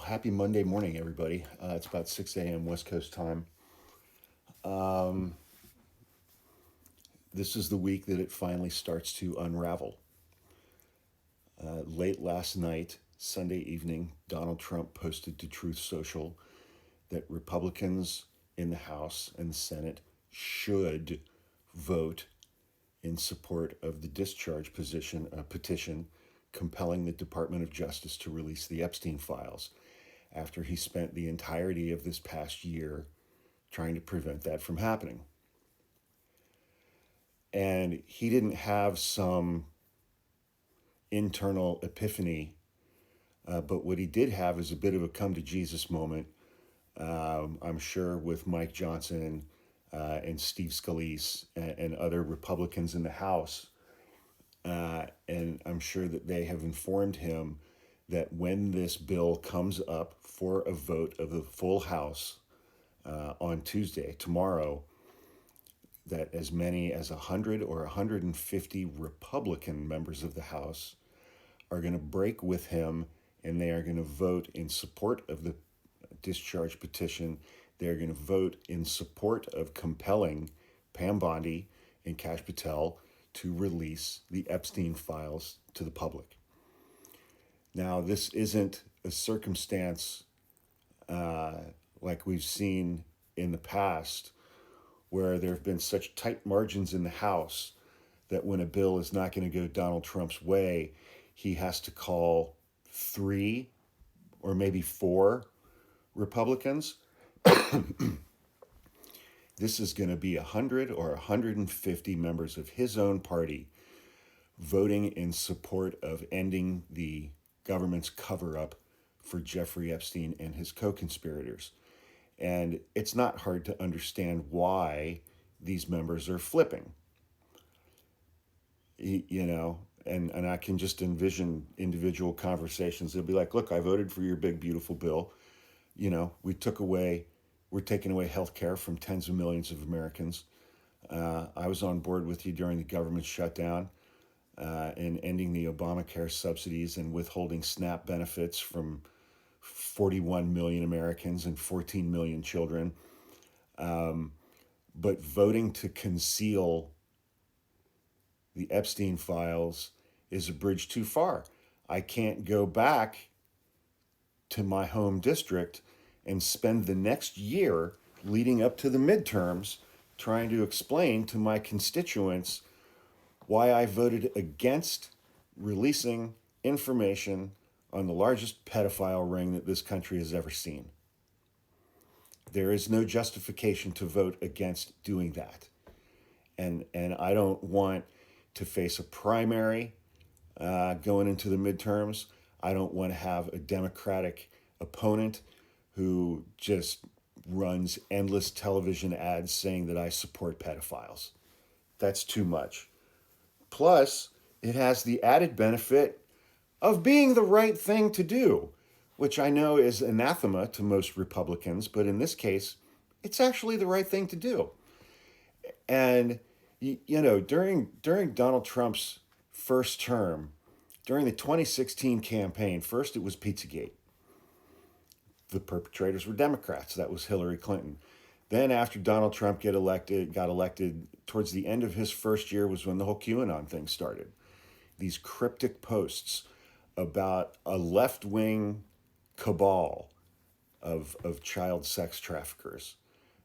happy Monday morning, everybody. It's about 6 a.m. West Coast time. This is the week that it finally starts to unravel. Late last night, Sunday evening, Donald Trump posted to Truth Social that Republicans in the House and the Senate should vote in support of the discharge petition compelling the Department of Justice to release the Epstein files after he spent the entirety of this past year trying to prevent that from happening. And he didn't have some internal epiphany, but what he did have is a bit of a come to Jesus moment, I'm sure, with Mike Johnson and Steve Scalise and other Republicans in the House. And I'm sure that they have informed him that when this bill comes up for a vote of the full House on Tuesday, tomorrow, that as many as 100 or 150 Republican members of the House are going to break with him, and they are going to vote in support of the discharge petition. They're going to vote in support of compelling Pam Bondi and Patel to release the Epstein files to the public. Now, this isn't a circumstance like we've seen in the past, where there have been such tight margins in the House that when a bill is not going to go Donald Trump's way, he has to call 3 or maybe 4 Republicans. This is going to be 100 or 150 members of his own party voting in support of ending the government's cover-up for Jeffrey Epstein and his co-conspirators. And it's not hard to understand why these members are flipping. And I can just envision individual conversations. They'll be like, look, I voted for your big, beautiful bill. We're taking away health care from tens of millions of Americans. I was on board with you during the government shutdown and ending the Obamacare subsidies and withholding SNAP benefits from 41 million Americans and 14 million children. But voting to conceal the Epstein files is a bridge too far. I can't go back to my home district and spend the next year leading up to the midterms trying to explain to my constituents why I voted against releasing information on the largest pedophile ring that this country has ever seen. There is no justification to vote against doing that. And I don't want to face a primary going into the midterms. I don't want to have a Democratic opponent who just runs endless television ads saying that I support pedophiles. That's too much. Plus, it has the added benefit of being the right thing to do, which I know is anathema to most Republicans, but in this case, it's actually the right thing to do. And, during Donald Trump's first term, during the 2016 campaign, first it was Pizzagate. The perpetrators were Democrats. That was Hillary Clinton. Then after Donald Trump got elected, towards the end of his first year was when the whole QAnon thing started. These cryptic posts about a left-wing cabal of child sex traffickers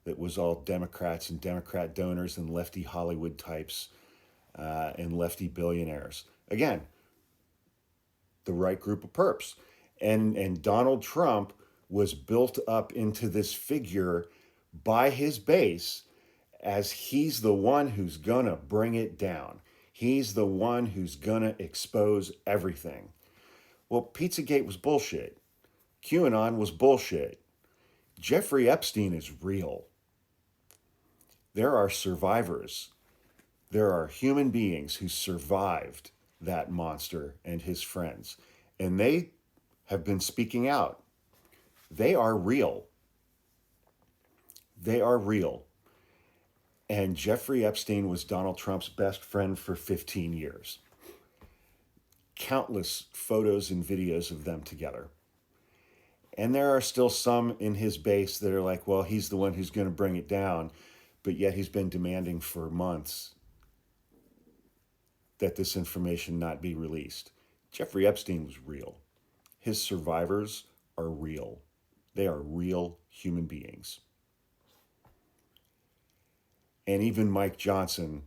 that was all Democrats and Democrat donors and lefty Hollywood types and lefty billionaires. Again, the right group of perps. And Donald Trump was built up into this figure by his base as he's the one who's gonna bring it down. He's the one who's gonna expose everything. Well, Pizzagate was bullshit. QAnon was bullshit. Jeffrey Epstein is real. There are survivors. There are human beings who survived that monster and his friends. And they have been speaking out. They are real. They are real. And Jeffrey Epstein was Donald Trump's best friend for 15 years. Countless photos and videos of them together. And there are still some in his base that are like, well, he's the one who's going to bring it down. But yet he's been demanding for months that this information not be released. Jeffrey Epstein was real. His survivors are real. They are real human beings. And even Mike Johnson,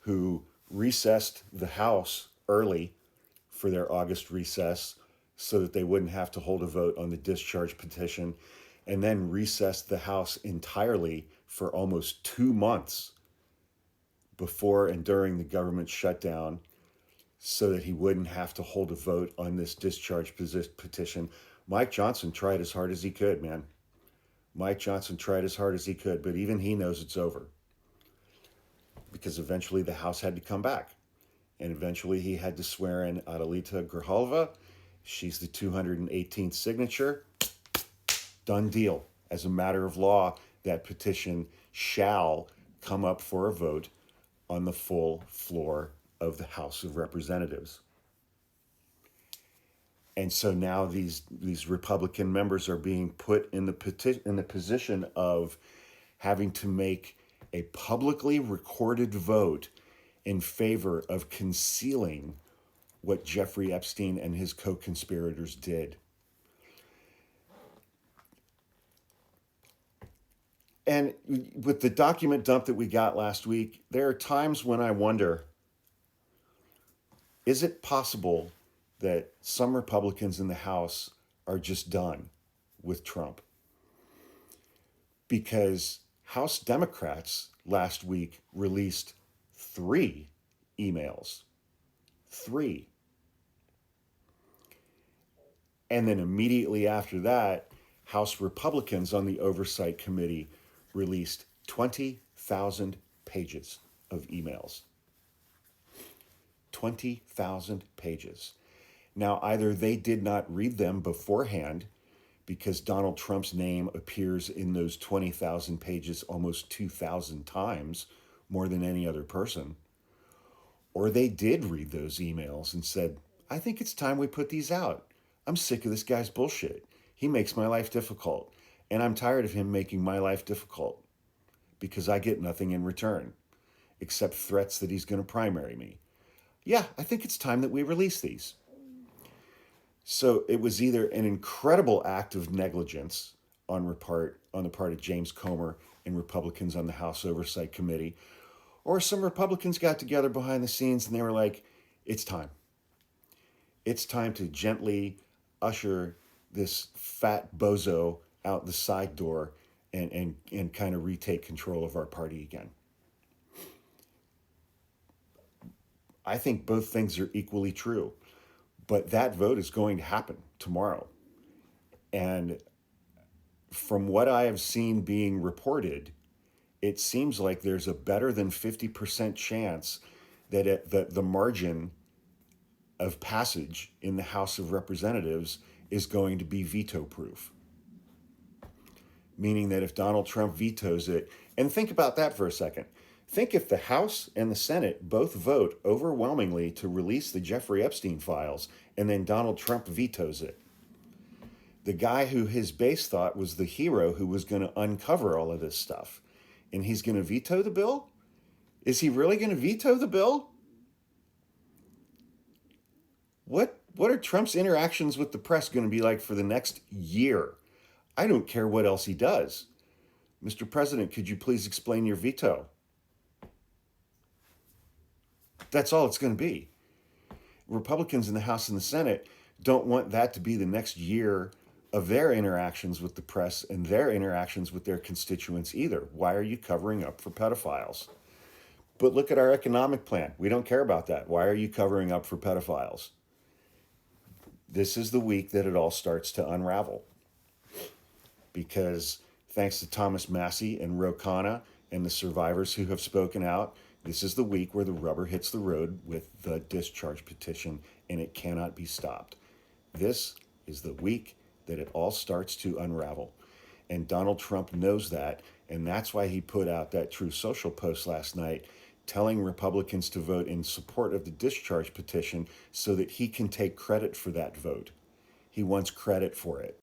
who recessed the House early for their August recess so that they wouldn't have to hold a vote on the discharge petition, and then recessed the House entirely for almost 2 months before and during the government shutdown so that he wouldn't have to hold a vote on this discharge petition. Mike Johnson tried as hard as he could, man. Mike Johnson tried as hard as he could, but even he knows it's over because eventually the House had to come back. And eventually he had to swear in Adalita Ghalva. She's the 218th signature. Done deal. As a matter of law, that petition shall come up for a vote on the full floor of the House of Representatives. And so now these Republican members are being put in the position of having to make a publicly recorded vote in favor of concealing what Jeffrey Epstein and his co-conspirators did. And with the document dump that we got last week, there are times when I wonder, is it possible that some Republicans in the House are just done with Trump? Because House Democrats last week released 3 emails. 3. And then immediately after that, House Republicans on the Oversight Committee released 20,000 pages of emails. 20,000 pages. Now, either they did not read them beforehand because Donald Trump's name appears in those 20,000 pages almost 2,000 times, more than any other person, or they did read those emails and said, I think it's time we put these out. I'm sick of this guy's bullshit. He makes my life difficult, and I'm tired of him making my life difficult because I get nothing in return except threats that he's going to primary me. Yeah, I think it's time that we release these. So it was either an incredible act of negligence on the part of James Comer and Republicans on the House Oversight Committee, or some Republicans got together behind the scenes and they were like, it's time. It's time to gently usher this fat bozo out the side door and kind of retake control of our party again. I think both things are equally true, but that vote is going to happen tomorrow. And from what I have seen being reported, it seems like there's a better than 50% chance that the margin of passage in the House of Representatives is going to be veto-proof. Meaning that if Donald Trump vetoes it, and think about that for a second. Think if the House and the Senate both vote overwhelmingly to release the Jeffrey Epstein files, and then Donald Trump vetoes it. The guy who his base thought was the hero who was going to uncover all of this stuff. And he's going to veto the bill? Is he really going to veto the bill? What are Trump's interactions with the press going to be like for the next year? I don't care what else he does. Mr. President, could you please explain your veto? That's all it's going to be. Republicans in the House and the Senate don't want that to be the next year of their interactions with the press and their interactions with their constituents either. Why are you covering up for pedophiles? But look at our economic plan. We don't care about that. Why are you covering up for pedophiles? This is the week that it all starts to unravel. Because thanks to Thomas Massie and Ro Khanna and the survivors who have spoken out, this is the week where the rubber hits the road with the discharge petition, and it cannot be stopped. This is the week that it all starts to unravel. And Donald Trump knows that, and that's why he put out that Truth Social post last night telling Republicans to vote in support of the discharge petition so that he can take credit for that vote. He wants credit for it.